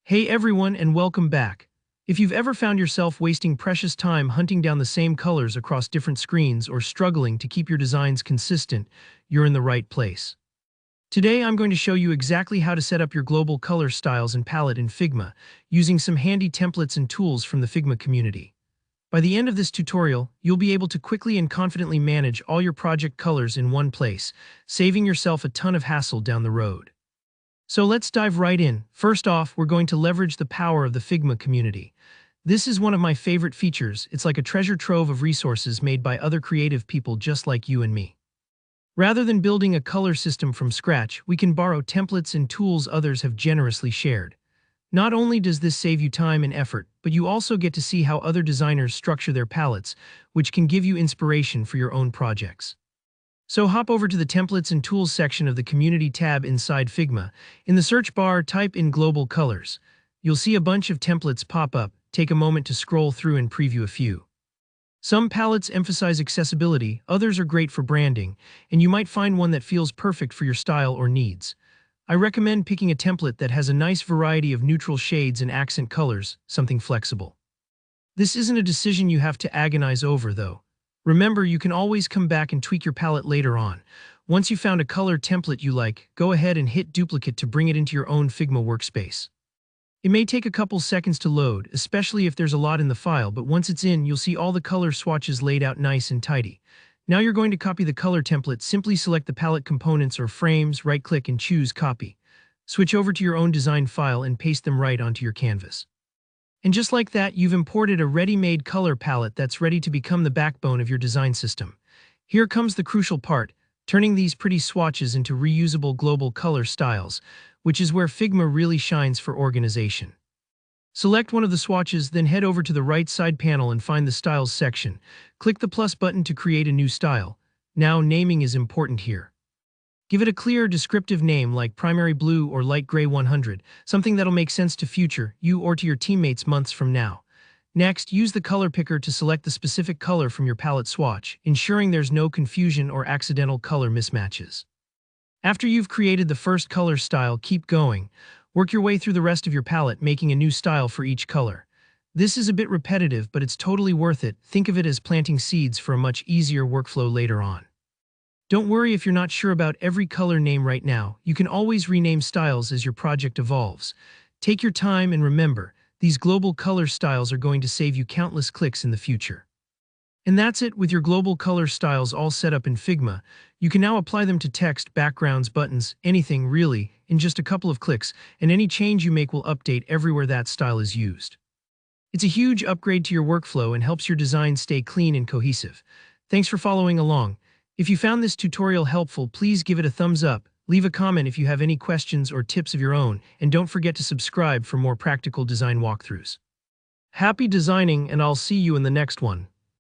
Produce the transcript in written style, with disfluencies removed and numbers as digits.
Hey everyone, and welcome back. If you've ever found yourself wasting precious time hunting down the same colors across different screens or struggling to keep your designs consistent, you're in the right place. Today I'm going to show you exactly how to set up your global color styles and palette in Figma, using some handy templates and tools from the Figma community. By the end of this tutorial, you'll be able to quickly and confidently manage all your project colors in one place, saving yourself a ton of hassle down the road. So let's dive right in. First off, we're going to leverage the power of the Figma community. This is one of my favorite features. It's like a treasure trove of resources made by other creative people just like you and me. Rather than building a color system from scratch, we can borrow templates and tools others have generously shared. Not only does this save you time and effort, but you also get to see how other designers structure their palettes, which can give you inspiration for your own projects. So hop over to the Templates and Tools section of the Community tab inside Figma. In the search bar, type in Global Colors. You'll see a bunch of templates pop up. Take a moment to scroll through and preview a few. Some palettes emphasize accessibility, others are great for branding, and you might find one that feels perfect for your style or needs. I recommend picking a template that has a nice variety of neutral shades and accent colors, something flexible. This isn't a decision you have to agonize over, though. Remember, you can always come back and tweak your palette later on. Once you've found a color template you like, go ahead and hit duplicate to bring it into your own Figma workspace. It may take a couple seconds to load, especially if there's a lot in the file, but once it's in, you'll see all the color swatches laid out nice and tidy. Now you're going to copy the color template. Simply select the palette components or frames, right-click and choose Copy. Switch over to your own design file and paste them right onto your canvas. And just like that, you've imported a ready-made color palette that's ready to become the backbone of your design system. Here comes the crucial part, turning these pretty swatches into reusable global color styles, which is where Figma really shines for organization. Select one of the swatches, then head over to the right side panel and find the Styles section. Click the plus button to create a new style. Now, naming is important here. Give it a clear, descriptive name like Primary Blue or Light Gray 100, something that'll make sense to future you or to your teammates months from now. Next, use the color picker to select the specific color from your palette swatch, ensuring there's no confusion or accidental color mismatches. After you've created the first color style, keep going. Work your way through the rest of your palette, making a new style for each color. This is a bit repetitive, but it's totally worth it. Think of it as planting seeds for a much easier workflow later on. Don't worry if you're not sure about every color name right now. You can always rename styles as your project evolves. Take your time and remember, these global color styles are going to save you countless clicks in the future. And that's it. With your global color styles all set up in Figma, you can now apply them to text, backgrounds, buttons, anything really, in just a couple of clicks, and any change you make will update everywhere that style is used. It's a huge upgrade to your workflow and helps your design stay clean and cohesive. Thanks for following along. If you found this tutorial helpful, please give it a thumbs up, leave a comment if you have any questions or tips of your own, and don't forget to subscribe for more practical design walkthroughs. Happy designing, and I'll see you in the next one.